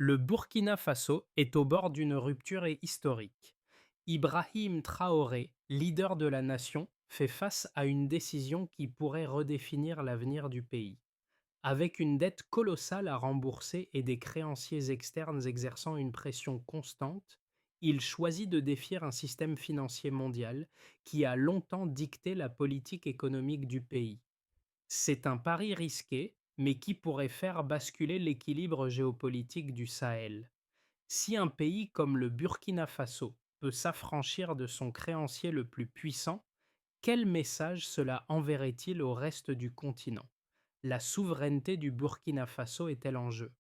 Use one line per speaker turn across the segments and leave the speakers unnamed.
Le Burkina Faso est au bord d'une rupture historique. Ibrahim Traoré, leader de la nation, fait face à une décision qui pourrait redéfinir l'avenir du pays. Avec une dette colossale à rembourser et des créanciers externes exerçant une pression constante, il choisit de défier un système financier mondial qui a longtemps dicté la politique économique du pays. C'est un pari risqué, mais qui pourrait faire basculer l'équilibre géopolitique du Sahel. Si un pays comme le Burkina Faso peut s'affranchir de son créancier le plus puissant, quel message cela enverrait-il au reste du continent? La souveraineté du Burkina Faso est-elle en jeu?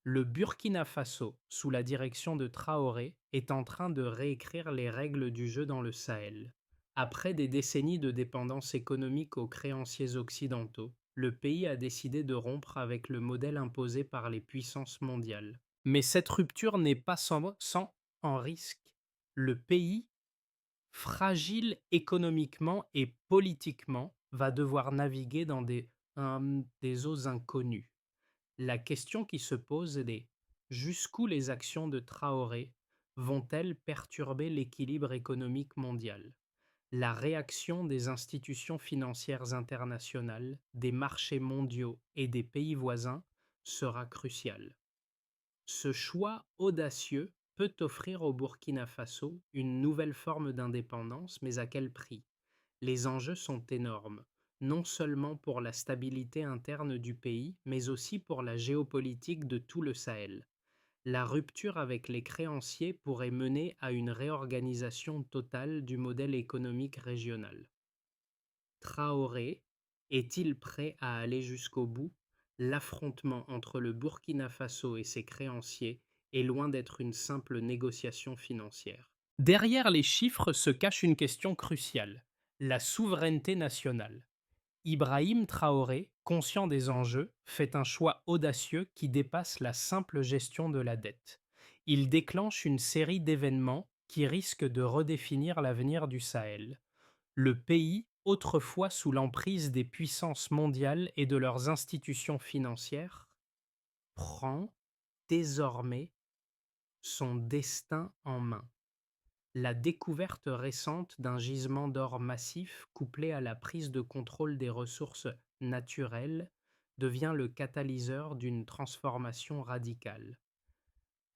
Le Burkina Faso, sous la direction de Traoré, est en train de réécrire les règles du jeu dans le Sahel. Après des décennies de dépendance économique aux créanciers occidentaux, le pays a décidé de rompre avec le modèle imposé par les puissances mondiales. Mais cette rupture n'est pas sans en risque. Le pays, fragile économiquement et politiquement, va devoir naviguer dans des eaux inconnues. La question qui se pose est: jusqu'où les actions de Traoré vont-elles perturber l'équilibre économique mondial? La réaction des institutions financières internationales, des marchés mondiaux et des pays voisins sera cruciale. Ce choix audacieux peut offrir au Burkina Faso une nouvelle forme d'indépendance, mais à quel prix? Les enjeux sont énormes, non seulement pour la stabilité interne du pays, mais aussi pour la géopolitique de tout le Sahel. La rupture avec les créanciers pourrait mener à une réorganisation totale du modèle économique régional. Traoré est-il prêt à aller jusqu'au bout? L'affrontement entre le Burkina Faso et ses créanciers est loin d'être une simple négociation financière. Derrière les chiffres se cache une question cruciale: la souveraineté nationale. Ibrahim Traoré, conscient des enjeux, fait un choix audacieux qui dépasse la simple gestion de la dette. Il déclenche une série d'événements qui risquent de redéfinir l'avenir du Sahel. Le pays, autrefois sous l'emprise des puissances mondiales et de leurs institutions financières, prend désormais son destin en main. La découverte récente d'un gisement d'or massif, couplé à la prise de contrôle des ressources naturelles, devient le catalyseur d'une transformation radicale.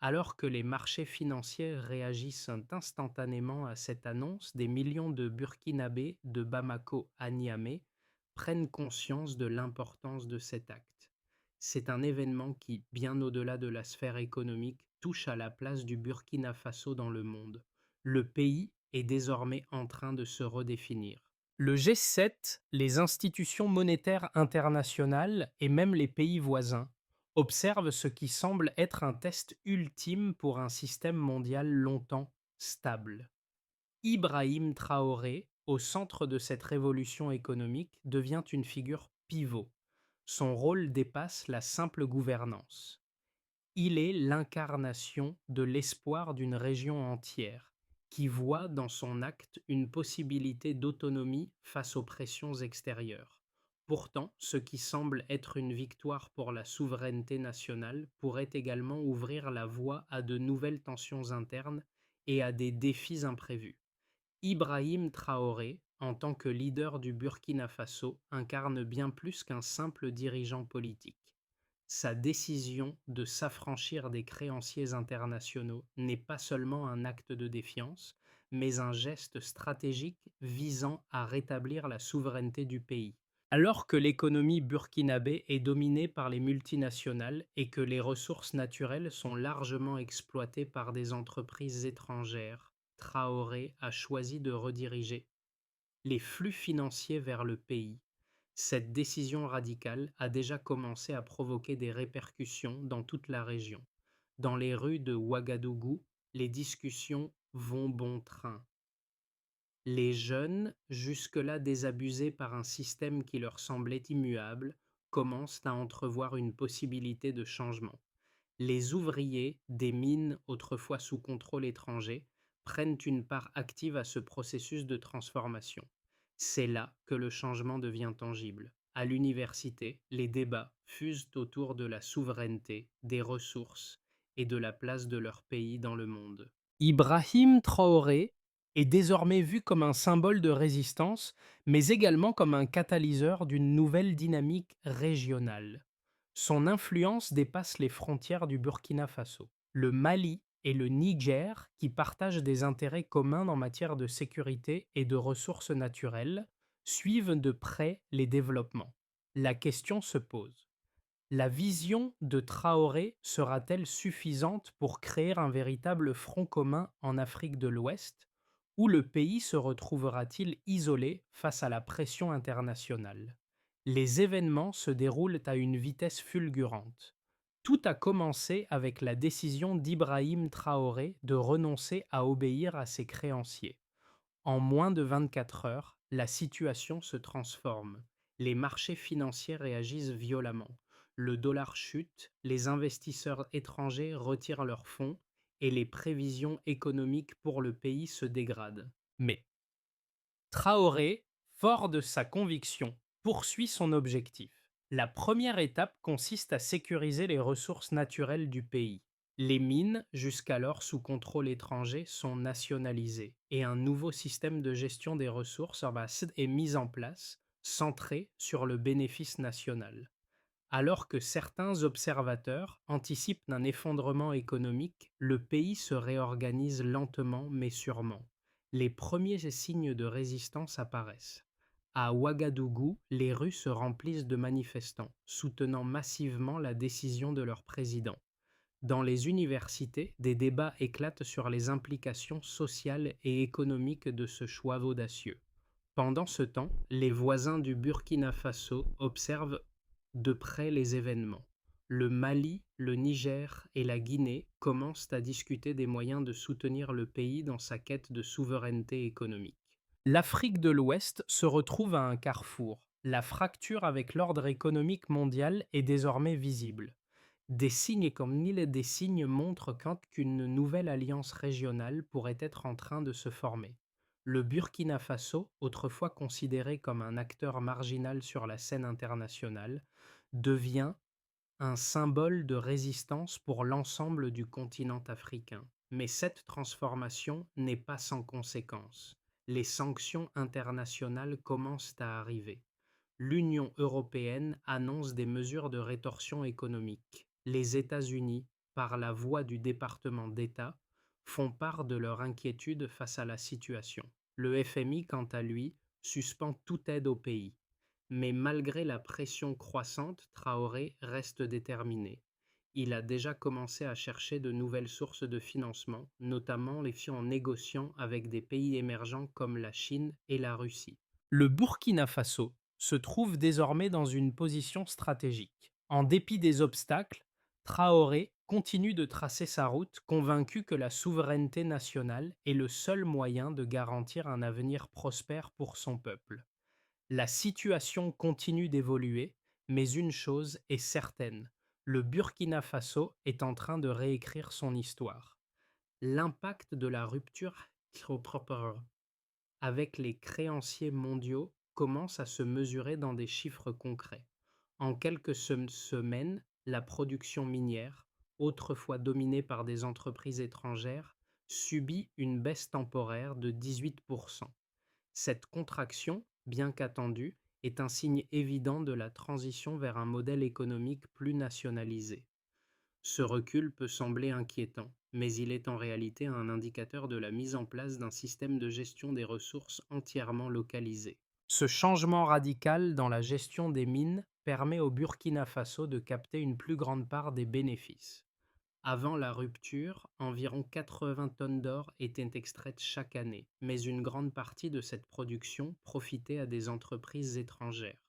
Alors que les marchés financiers réagissent instantanément à cette annonce, des millions de Burkinabés de Bamako à Niamey prennent conscience de l'importance de cet acte. C'est un événement qui, bien au-delà de la sphère économique, touche à la place du Burkina Faso dans le monde. Le pays est désormais en train de se redéfinir. Le G7, les institutions monétaires internationales et même les pays voisins observe ce qui semble être un test ultime pour un système mondial longtemps stable. Ibrahim Traoré, au centre de cette révolution économique, devient une figure pivot. Son rôle dépasse la simple gouvernance. Il est l'incarnation de l'espoir d'une région entière, qui voit dans son acte une possibilité d'autonomie face aux pressions extérieures. Pourtant, ce qui semble être une victoire pour la souveraineté nationale pourrait également ouvrir la voie à de nouvelles tensions internes et à des défis imprévus. Ibrahim Traoré, en tant que leader du Burkina Faso, incarne bien plus qu'un simple dirigeant politique. Sa décision de s'affranchir des créanciers internationaux n'est pas seulement un acte de défiance, mais un geste stratégique visant à rétablir la souveraineté du pays. Alors que l'économie burkinabé est dominée par les multinationales et que les ressources naturelles sont largement exploitées par des entreprises étrangères, Traoré a choisi de rediriger les flux financiers vers le pays. Cette décision radicale a déjà commencé à provoquer des répercussions dans toute la région. Dans les rues de Ouagadougou, les discussions vont bon train. Les jeunes, jusque-là désabusés par un système qui leur semblait immuable, commencent à entrevoir une possibilité de changement. Les ouvriers des mines autrefois sous contrôle étranger prennent une part active à ce processus de transformation. C'est là que le changement devient tangible. À l'université, les débats fusent autour de la souveraineté, des ressources et de la place de leur pays dans le monde. Ibrahim Traoré est désormais vu comme un symbole de résistance, mais également comme un catalyseur d'une nouvelle dynamique régionale. Son influence dépasse les frontières du Burkina Faso. Le Mali et le Niger, qui partagent des intérêts communs en matière de sécurité et de ressources naturelles, suivent de près les développements. La question se pose. La vision de Traoré sera-t-elle suffisante pour créer un véritable front commun en Afrique de l'Ouest, ou le pays se retrouvera-t-il isolé face à la pression internationale? Les événements se déroulent à une vitesse fulgurante. Tout a commencé avec la décision d'Ibrahim Traoré de renoncer à obéir à ses créanciers. En moins de 24 heures, la situation se transforme. Les marchés financiers réagissent violemment. Le dollar chute, les investisseurs étrangers retirent leurs fonds et les prévisions économiques pour le pays se dégradent. Mais Traoré, fort de sa conviction, poursuit son objectif. La première étape consiste à sécuriser les ressources naturelles du pays. Les mines, jusqu'alors sous contrôle étranger, sont nationalisées et un nouveau système de gestion des ressources est mis en place, centré sur le bénéfice national. Alors que certains observateurs anticipent un effondrement économique, le pays se réorganise lentement mais sûrement. Les premiers signes de résistance apparaissent. À Ouagadougou, les rues se remplissent de manifestants, soutenant massivement la décision de leur président. Dans les universités, des débats éclatent sur les implications sociales et économiques de ce choix audacieux. Pendant ce temps, les voisins du Burkina Faso observent de près les événements. Le Mali, le Niger et la Guinée commencent à discuter des moyens de soutenir le pays dans sa quête de souveraineté économique. L'Afrique de l'Ouest se retrouve à un carrefour. La fracture avec l'ordre économique mondial est désormais visible. Des signes comme mille des signes montrent qu'une nouvelle alliance régionale pourrait être en train de se former. Le Burkina Faso, autrefois considéré comme un acteur marginal sur la scène internationale, devient un symbole de résistance pour l'ensemble du continent africain. Mais cette transformation n'est pas sans conséquences. Les sanctions internationales commencent à arriver. L'Union européenne annonce des mesures de rétorsion économique. Les États-Unis, par la voix du département d'État, font part de leur inquiétude face à la situation. Le FMI, quant à lui, suspend toute aide au pays. Mais malgré la pression croissante, Traoré reste déterminé. Il a déjà commencé à chercher de nouvelles sources de financement, notamment en négociant avec des pays émergents comme la Chine et la Russie. Le Burkina Faso se trouve désormais dans une position stratégique. En dépit des obstacles, Traoré continue de tracer sa route, convaincu que la souveraineté nationale est le seul moyen de garantir un avenir prospère pour son peuple. La situation continue d'évoluer, mais une chose est certaine, le Burkina Faso est en train de réécrire son histoire. L'impact de la rupture avec les créanciers mondiaux commence à se mesurer dans des chiffres concrets. En quelques semaines, la production minière, autrefois dominée par des entreprises étrangères, subit une baisse temporaire de 18%. Cette contraction, bien qu'attendue, est un signe évident de la transition vers un modèle économique plus nationalisé. Ce recul peut sembler inquiétant, mais il est en réalité un indicateur de la mise en place d'un système de gestion des ressources entièrement localisé. Ce changement radical dans la gestion des mines permet au Burkina Faso de capter une plus grande part des bénéfices. Avant la rupture, environ 80 tonnes d'or étaient extraites chaque année, mais une grande partie de cette production profitait à des entreprises étrangères.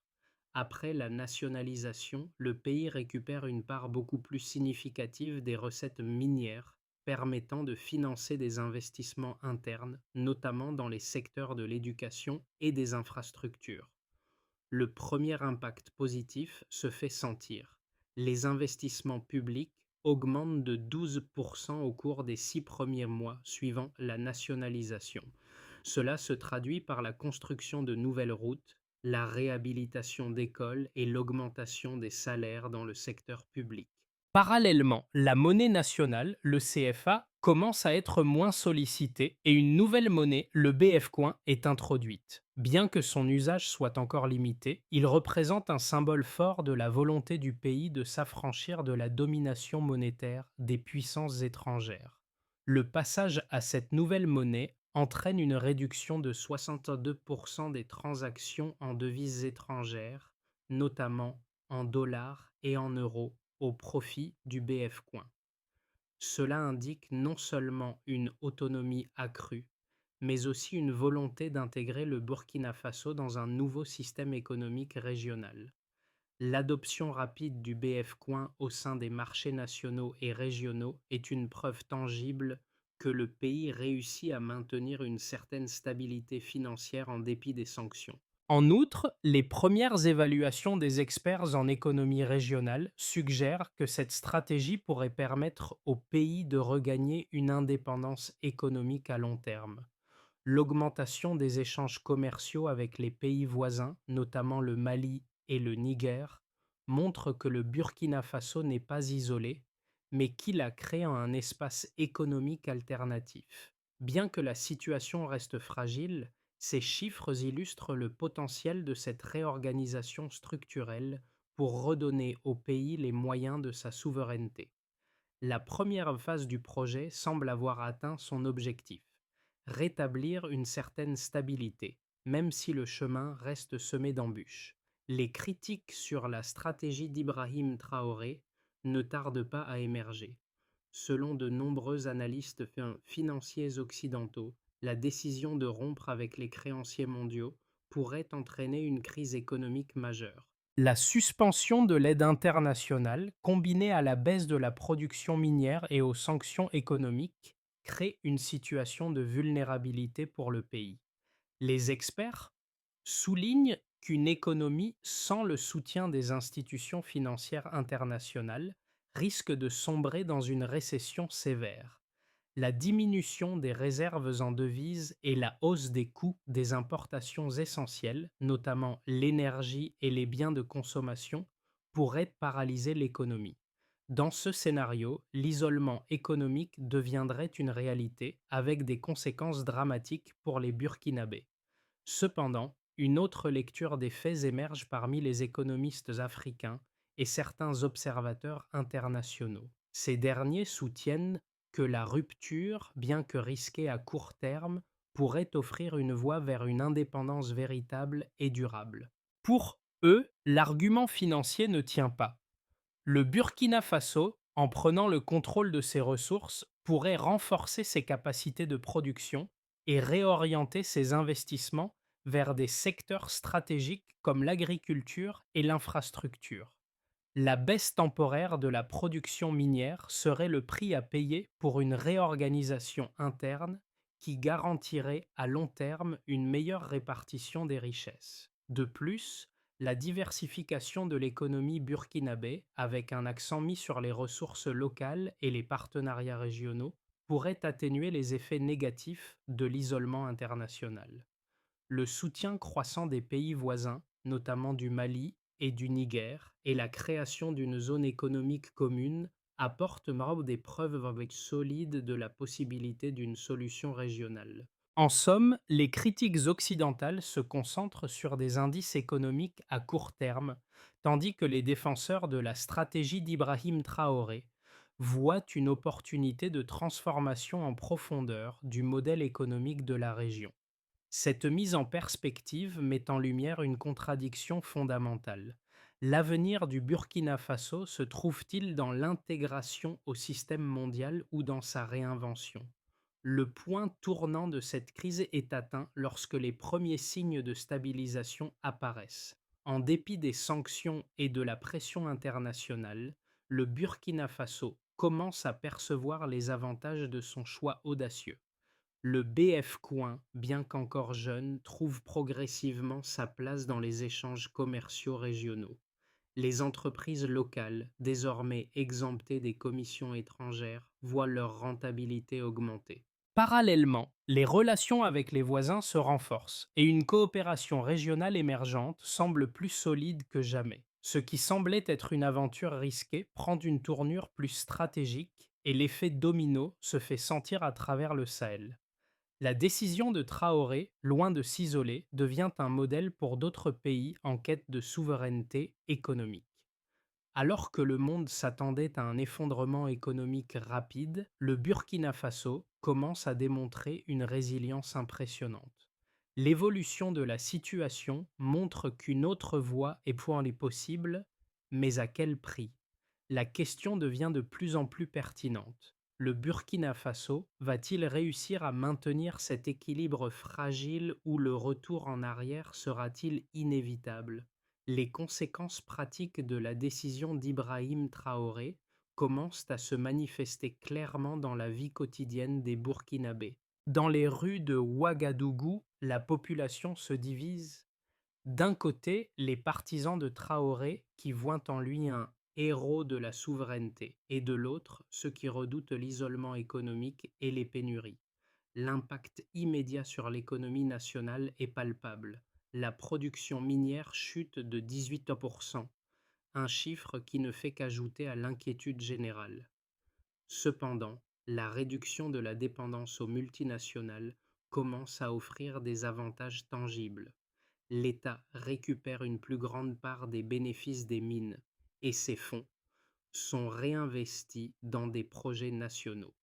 Après la nationalisation, le pays récupère une part beaucoup plus significative des recettes minières, permettant de financer des investissements internes, notamment dans les secteurs de l'éducation et des infrastructures. Le premier impact positif se fait sentir. Les investissements publics augmentent de 12% au cours des 6 premiers mois suivant la nationalisation. Cela se traduit par la construction de nouvelles routes, la réhabilitation d'écoles et l'augmentation des salaires dans le secteur public. Parallèlement, la monnaie nationale, le CFA, commence à être moins sollicitée et une nouvelle monnaie, le BF Coin, est introduite. Bien que son usage soit encore limité, il représente un symbole fort de la volonté du pays de s'affranchir de la domination monétaire des puissances étrangères. Le passage à cette nouvelle monnaie entraîne une réduction de 62% des transactions en devises étrangères, notamment en dollars et en euros au profit du BF Coin. Cela indique non seulement une autonomie accrue, mais aussi une volonté d'intégrer le Burkina Faso dans un nouveau système économique régional. L'adoption rapide du BF Coin au sein des marchés nationaux et régionaux est une preuve tangible que le pays réussit à maintenir une certaine stabilité financière en dépit des sanctions. En outre, les premières évaluations des experts en économie régionale suggèrent que cette stratégie pourrait permettre au pays de regagner une indépendance économique à long terme. L'augmentation des échanges commerciaux avec les pays voisins, notamment le Mali et le Niger, montre que le Burkina Faso n'est pas isolé, mais qu'il a créé un espace économique alternatif. Bien que la situation reste fragile, ces chiffres illustrent le potentiel de cette réorganisation structurelle pour redonner au pays les moyens de sa souveraineté. La première phase du projet semble avoir atteint son objectif: rétablir une certaine stabilité, même si le chemin reste semé d'embûches. Les critiques sur la stratégie d'Ibrahim Traoré ne tardent pas à émerger. Selon de nombreux analystes financiers occidentaux, la décision de rompre avec les créanciers mondiaux pourrait entraîner une crise économique majeure. La suspension de l'aide internationale, combinée à la baisse de la production minière et aux sanctions économiques, crée une situation de vulnérabilité pour le pays. Les experts soulignent qu'une économie sans le soutien des institutions financières internationales risque de sombrer dans une récession sévère. La diminution des réserves en devises et la hausse des coûts des importations essentielles, notamment l'énergie et les biens de consommation, pourraient paralyser l'économie. Dans ce scénario, l'isolement économique deviendrait une réalité avec des conséquences dramatiques pour les Burkinabés. Cependant, une autre lecture des faits émerge parmi les économistes africains et certains observateurs internationaux. Ces derniers soutiennent que la rupture, bien que risquée à court terme, pourrait offrir une voie vers une indépendance véritable et durable. Pour eux, l'argument financier ne tient pas. Le Burkina Faso, en prenant le contrôle de ses ressources, pourrait renforcer ses capacités de production et réorienter ses investissements vers des secteurs stratégiques comme l'agriculture et l'infrastructure. La baisse temporaire de la production minière serait le prix à payer pour une réorganisation interne qui garantirait à long terme une meilleure répartition des richesses. De plus, la diversification de l'économie burkinabé, avec un accent mis sur les ressources locales et les partenariats régionaux, pourrait atténuer les effets négatifs de l'isolement international. Le soutien croissant des pays voisins, notamment du Mali et du Niger, et la création d'une zone économique commune apportent des preuves solides de la possibilité d'une solution régionale. En somme, les critiques occidentales se concentrent sur des indices économiques à court terme, tandis que les défenseurs de la stratégie d'Ibrahim Traoré voient une opportunité de transformation en profondeur du modèle économique de la région. Cette mise en perspective met en lumière une contradiction fondamentale. L'avenir du Burkina Faso se trouve-t-il dans l'intégration au système mondial ou dans sa réinvention? Le point tournant de cette crise est atteint lorsque les premiers signes de stabilisation apparaissent. En dépit des sanctions et de la pression internationale, le Burkina Faso commence à percevoir les avantages de son choix audacieux. Le BF Coin, bien qu'encore jeune, trouve progressivement sa place dans les échanges commerciaux régionaux. Les entreprises locales, désormais exemptées des commissions étrangères, voient leur rentabilité augmenter. Parallèlement, les relations avec les voisins se renforcent et une coopération régionale émergente semble plus solide que jamais. Ce qui semblait être une aventure risquée prend une tournure plus stratégique et l'effet domino se fait sentir à travers le Sahel. La décision de Traoré, loin de s'isoler, devient un modèle pour d'autres pays en quête de souveraineté économique. Alors que le monde s'attendait à un effondrement économique rapide, le Burkina Faso commence à démontrer une résilience impressionnante. L'évolution de la situation montre qu'une autre voie est pour les possibles, mais à quel prix? La question devient de plus en plus pertinente. Le Burkina Faso va-t-il réussir à maintenir cet équilibre fragile ou le retour en arrière sera-t-il inévitable? Les conséquences pratiques de la décision d'Ibrahim Traoré commencent à se manifester clairement dans la vie quotidienne des Burkinabés. Dans les rues de Ouagadougou, la population se divise. D'un côté, les partisans de Traoré qui voient en lui un héros de la souveraineté, et de l'autre, ceux qui redoutent l'isolement économique et les pénuries. L'impact immédiat sur l'économie nationale est palpable. La production minière chute de 18%, un chiffre qui ne fait qu'ajouter à l'inquiétude générale. Cependant, la réduction de la dépendance aux multinationales commence à offrir des avantages tangibles. L'État récupère une plus grande part des bénéfices des mines et ces fonds sont réinvestis dans des projets nationaux.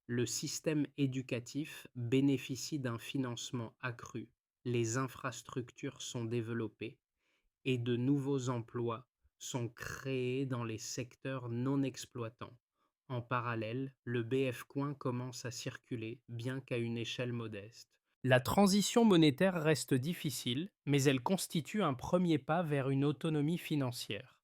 Le système éducatif bénéficie d'un financement accru, les infrastructures sont développées et de nouveaux emplois sont créés dans les secteurs non exploitants. En parallèle, le BF Coin commence à circuler, bien qu'à une échelle modeste. La transition monétaire reste difficile, mais elle constitue un premier pas vers une autonomie financière.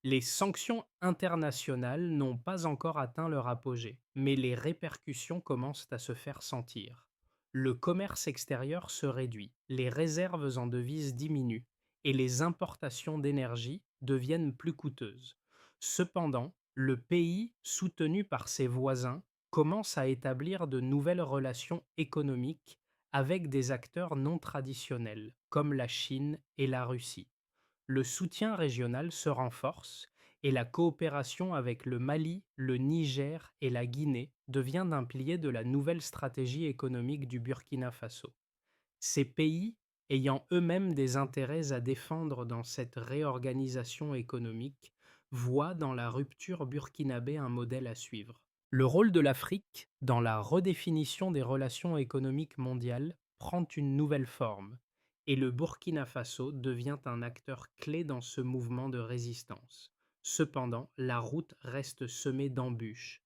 Les sanctions internationales n'ont pas encore atteint leur apogée, mais les répercussions commencent à se faire sentir. Le commerce extérieur se réduit, les réserves en devises diminuent et les importations d'énergie deviennent plus coûteuses. Cependant, le pays, soutenu par ses voisins, commence à établir de nouvelles relations économiques avec des acteurs non traditionnels, comme la Chine et la Russie. Le soutien régional se renforce et la coopération avec le Mali, le Niger et la Guinée devient un pilier de la nouvelle stratégie économique du Burkina Faso. Ces pays, ayant eux-mêmes des intérêts à défendre dans cette réorganisation économique, voient dans la rupture burkinabé un modèle à suivre. Le rôle de l'Afrique dans la redéfinition des relations économiques mondiales prend une nouvelle forme, et le Burkina Faso devient un acteur clé dans ce mouvement de résistance. Cependant, la route reste semée d'embûches.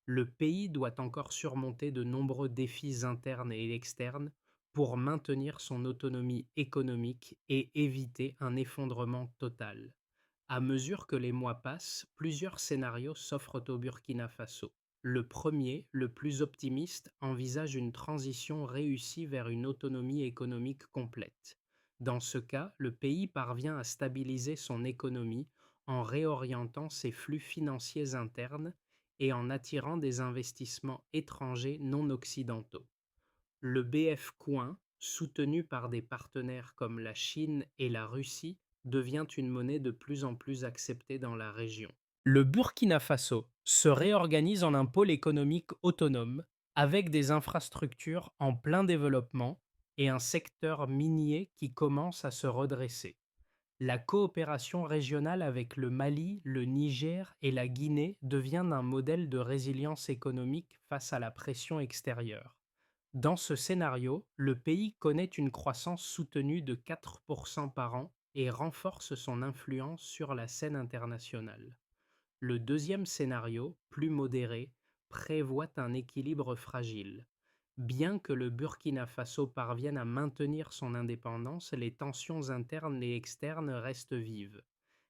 Le pays doit encore surmonter de nombreux défis internes et externes pour maintenir son autonomie économique et éviter un effondrement total. À mesure que les mois passent, plusieurs scénarios s'offrent au Burkina Faso. Le premier, le plus optimiste, envisage une transition réussie vers une autonomie économique complète. Dans ce cas, le pays parvient à stabiliser son économie en réorientant ses flux financiers internes et en attirant des investissements étrangers non occidentaux. Le BF Coin, soutenu par des partenaires comme la Chine et la Russie, devient une monnaie de plus en plus acceptée dans la région. Le Burkina Faso se réorganise en un pôle économique autonome, avec des infrastructures en plein développement et un secteur minier qui commence à se redresser. La coopération régionale avec le Mali, le Niger et la Guinée devient un modèle de résilience économique face à la pression extérieure. Dans ce scénario, le pays connaît une croissance soutenue de 4% par an et renforce son influence sur la scène internationale. Le deuxième scénario, plus modéré, prévoit un équilibre fragile. Bien que le Burkina Faso parvienne à maintenir son indépendance, les tensions internes et externes restent vives.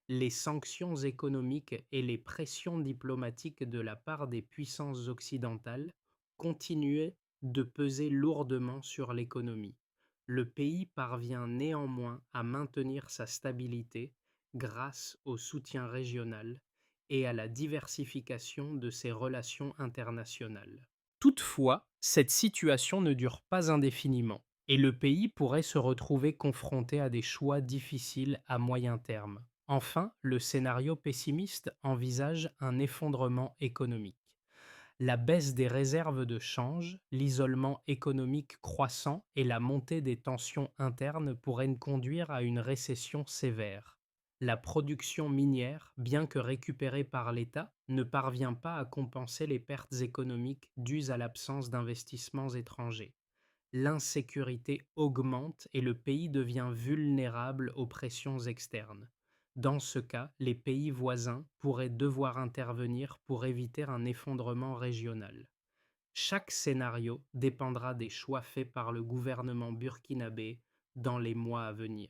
Les sanctions économiques et les pressions diplomatiques de la part des puissances occidentales continuent de peser lourdement sur l'économie. Le pays parvient néanmoins à maintenir sa stabilité grâce au soutien régional et à la diversification de ses relations internationales. Toutefois, cette situation ne dure pas indéfiniment, et le pays pourrait se retrouver confronté à des choix difficiles à moyen terme. Enfin, le scénario pessimiste envisage un effondrement économique. La baisse des réserves de change, l'isolement économique croissant et la montée des tensions internes pourraient conduire à une récession sévère. La production minière, bien que récupérée par l'État, ne parvient pas à compenser les pertes économiques dues à l'absence d'investissements étrangers. L'insécurité augmente et le pays devient vulnérable aux pressions externes. Dans ce cas, les pays voisins pourraient devoir intervenir pour éviter un effondrement régional. Chaque scénario dépendra des choix faits par le gouvernement burkinabé dans les mois à venir.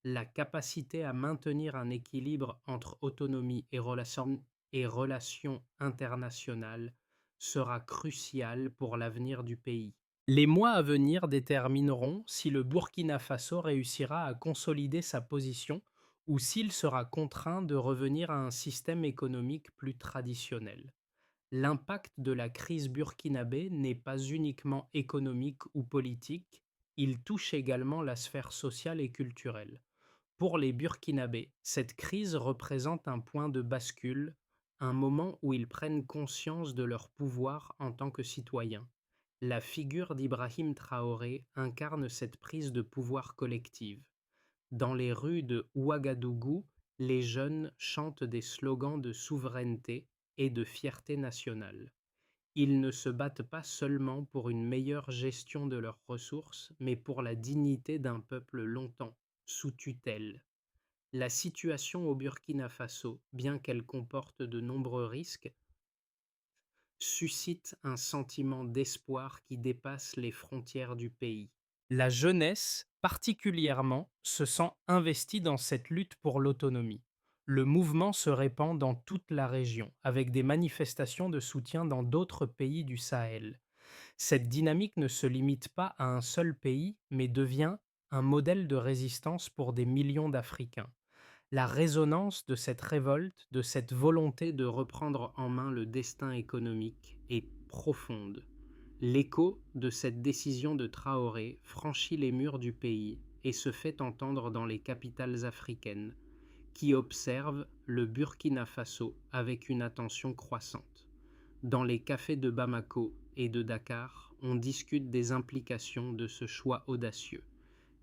La capacité à maintenir un équilibre entre autonomie et relations internationales sera cruciale pour l'avenir du pays. Les mois à venir détermineront si le Burkina Faso réussira à consolider sa position ou s'il sera contraint de revenir à un système économique plus traditionnel. L'impact de la crise burkinabé n'est pas uniquement économique ou politique, il touche également la sphère sociale et culturelle. Pour les Burkinabés, cette crise représente un point de bascule, un moment où ils prennent conscience de leur pouvoir en tant que citoyens. La figure d'Ibrahim Traoré incarne cette prise de pouvoir collective. Dans les rues de Ouagadougou, les jeunes chantent des slogans de souveraineté et de fierté nationale. Ils ne se battent pas seulement pour une meilleure gestion de leurs ressources, mais pour la dignité d'un peuple longtemps sous tutelle. La situation au Burkina Faso, bien qu'elle comporte de nombreux risques, suscite un sentiment d'espoir qui dépasse les frontières du pays. La jeunesse, particulièrement, se sent investie dans cette lutte pour l'autonomie. Le mouvement se répand dans toute la région, avec des manifestations de soutien dans d'autres pays du Sahel. Cette dynamique ne se limite pas à un seul pays, mais devient un modèle de résistance pour des millions d'Africains. La résonance de cette révolte, de cette volonté de reprendre en main le destin économique est profonde. L'écho de cette décision de Traoré franchit les murs du pays et se fait entendre dans les capitales africaines, qui observent le Burkina Faso avec une attention croissante. Dans les cafés de Bamako et de Dakar, on discute des implications de ce choix audacieux.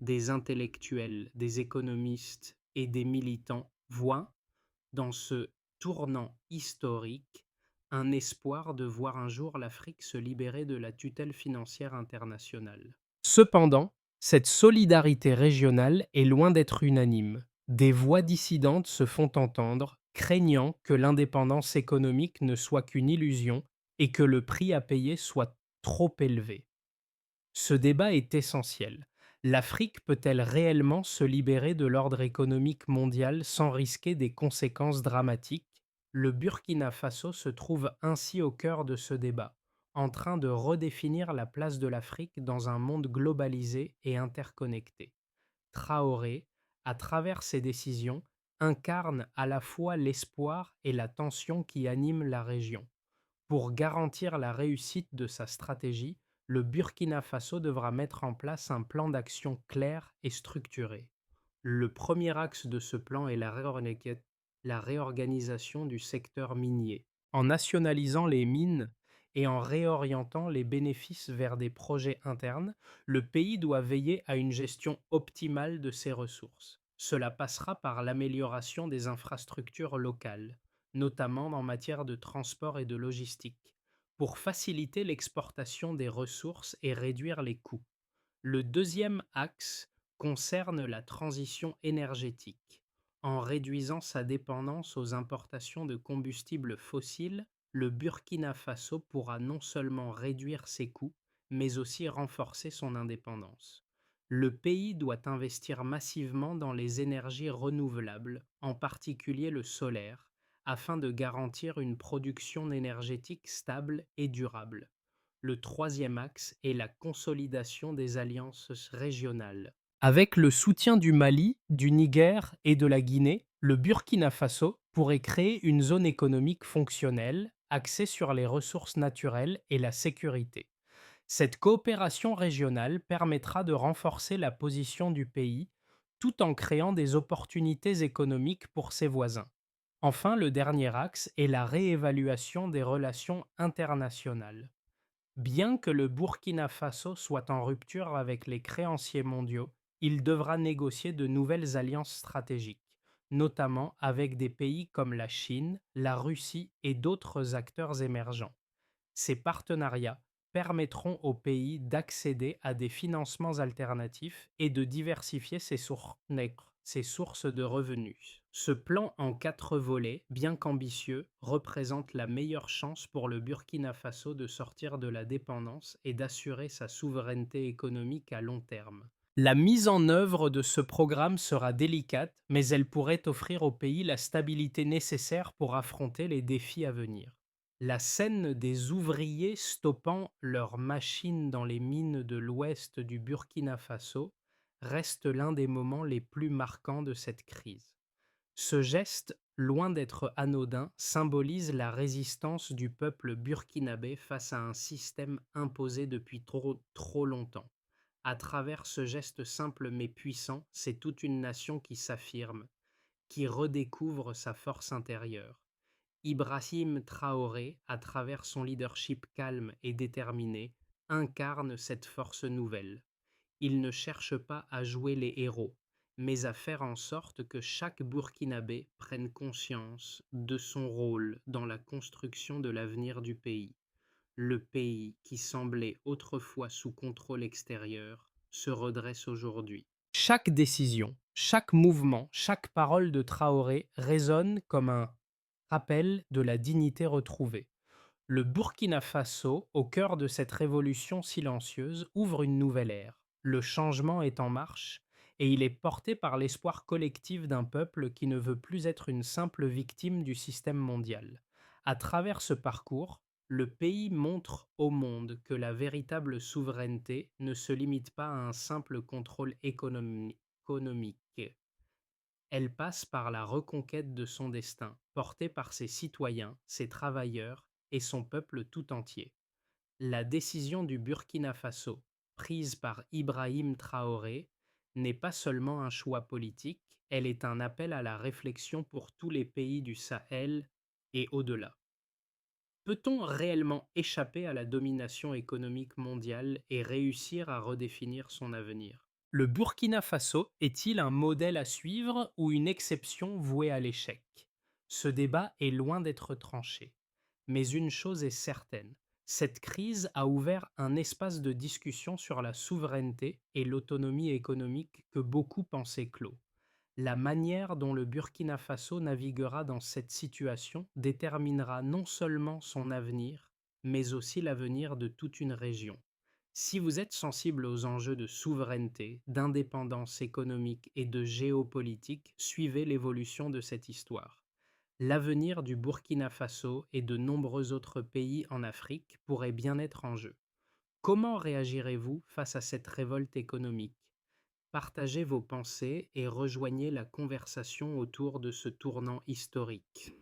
Des intellectuels, des économistes et des militants voient, dans ce tournant historique, un espoir de voir un jour l'Afrique se libérer de la tutelle financière internationale. Cependant, cette solidarité régionale est loin d'être unanime. Des voix dissidentes se font entendre, craignant que l'indépendance économique ne soit qu'une illusion et que le prix à payer soit trop élevé. Ce débat est essentiel. L'Afrique peut-elle réellement se libérer de l'ordre économique mondial sans risquer des conséquences dramatiques? Le Burkina Faso se trouve ainsi au cœur de ce débat, en train de redéfinir la place de l'Afrique dans un monde globalisé et interconnecté. Traoré, à travers ses décisions, incarne à la fois l'espoir et la tension qui animent la région. Pour garantir la réussite de sa stratégie, le Burkina Faso devra mettre en place un plan d'action clair et structuré. Le premier axe de ce plan est la réorganisation du secteur minier. En nationalisant les mines et en réorientant les bénéfices vers des projets internes, le pays doit veiller à une gestion optimale de ses ressources. Cela passera par l'amélioration des infrastructures locales, notamment en matière de transport et de logistique, pour faciliter l'exportation des ressources et réduire les coûts. Le deuxième axe concerne la transition énergétique. En réduisant sa dépendance aux importations de combustibles fossiles, le Burkina Faso pourra non seulement réduire ses coûts, mais aussi renforcer son indépendance. Le pays doit investir massivement dans les énergies renouvelables, en particulier le solaire, afin de garantir une production énergétique stable et durable. Le troisième axe est la consolidation des alliances régionales. Avec le soutien du Mali, du Niger et de la Guinée, le Burkina Faso pourrait créer une zone économique fonctionnelle, axée sur les ressources naturelles et la sécurité. Cette coopération régionale permettra de renforcer la position du pays tout en créant des opportunités économiques pour ses voisins. Enfin, le dernier axe est la réévaluation des relations internationales. Bien que le Burkina Faso soit en rupture avec les créanciers mondiaux, il devra négocier de nouvelles alliances stratégiques, notamment avec des pays comme la Chine, la Russie et d'autres acteurs émergents. Ces partenariats permettront au pays d'accéder à des financements alternatifs et de diversifier ses sources de revenus. Ce plan en 4 volets, bien qu'ambitieux, représente la meilleure chance pour le Burkina Faso de sortir de la dépendance et d'assurer sa souveraineté économique à long terme. La mise en œuvre de ce programme sera délicate, mais elle pourrait offrir au pays la stabilité nécessaire pour affronter les défis à venir. La scène des ouvriers stoppant leurs machines dans les mines de l'ouest du Burkina Faso reste l'un des moments les plus marquants de cette crise. Ce geste, loin d'être anodin, symbolise la résistance du peuple burkinabé face à un système imposé depuis trop longtemps. À travers ce geste simple mais puissant, c'est toute une nation qui s'affirme, qui redécouvre sa force intérieure. Ibrahim Traoré, à travers son leadership calme et déterminé, incarne cette force nouvelle. Il ne cherche pas à jouer les héros, mais à faire en sorte que chaque Burkinabé prenne conscience de son rôle dans la construction de l'avenir du pays. Le pays qui semblait autrefois sous contrôle extérieur se redresse aujourd'hui. Chaque décision, chaque mouvement, chaque parole de Traoré résonne comme un rappel de la dignité retrouvée. Le Burkina Faso, au cœur de cette révolution silencieuse, ouvre une nouvelle ère. Le changement est en marche et il est porté par l'espoir collectif d'un peuple qui ne veut plus être une simple victime du système mondial. À travers ce parcours, le pays montre au monde que la véritable souveraineté ne se limite pas à un simple contrôle économique. Elle passe par la reconquête de son destin, portée par ses citoyens, ses travailleurs et son peuple tout entier. La décision du Burkina Faso, prise par Ibrahim Traoré, n'est pas seulement un choix politique, elle est un appel à la réflexion pour tous les pays du Sahel et au-delà. Peut-on réellement échapper à la domination économique mondiale et réussir à redéfinir son avenir? Le Burkina Faso est-il un modèle à suivre ou une exception vouée à l'échec? Ce débat est loin d'être tranché. Mais une chose est certaine, cette crise a ouvert un espace de discussion sur la souveraineté et l'autonomie économique que beaucoup pensaient clos. La manière dont le Burkina Faso naviguera dans cette situation déterminera non seulement son avenir, mais aussi l'avenir de toute une région. Si vous êtes sensible aux enjeux de souveraineté, d'indépendance économique et de géopolitique, suivez l'évolution de cette histoire. L'avenir du Burkina Faso et de nombreux autres pays en Afrique pourrait bien être en jeu. Comment réagirez-vous face à cette révolte économique? Partagez vos pensées et rejoignez la conversation autour de ce tournant historique.